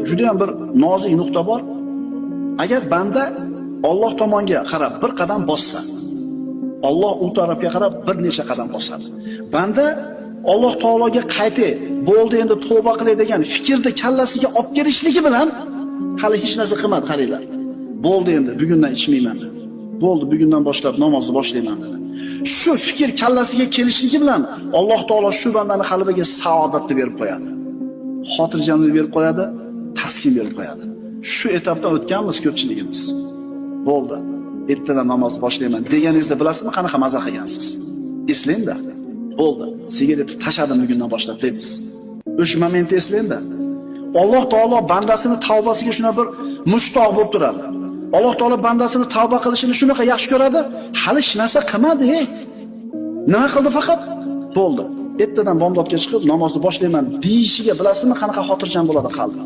juda ham bir nozik nuqta bor. Agar banda Alloh tomonga qarab bir qadam bossa, Alloh u tarafga qarab bir necha qadam bosadi. Banda Alloh taologa qaytay, bo'ldi endi tavba qilay degan fikrni kallasiga olib kelishligi bilan hali hech narsa qilmadi, qaranglar. Bo'ldi endi bugundan ichmayman dedi. Bo'ldi bugundan boshlab namozni boshlayman dedi. Shu fikr kallasiga kelishligi bilan Alloh taolo shu bandani qalbiga saodatni berib qo'yadi. Xotirjamlik berib qo'yadi, taskin berib qo'yadi. Shu etapdan o'tganmiz ko'pchiligimiz. Bo'ldi. Ertadan namoz boshlayman deganingizda bilasizmi qanaqa maza qilgansiz? Eslangda. Bo'ldi. Sigaretni tashladim bugundan boshlab dedingiz. O'sha momentni eslangda. Alloh taolo bandasini tavbasiga shuna bir mushtoq bo'lib turadi. Alloh taolo bandasini tavba qilishini shunaqa yaxshi ko'radi. Hali hech narsa qilmadi. Nima qildi faqat? Bo'ldi. Ertadan bomdodga chiqib namozni boshlayman deyishiga bilasizmi qanaqa xotirjam bo'ladi qalbi?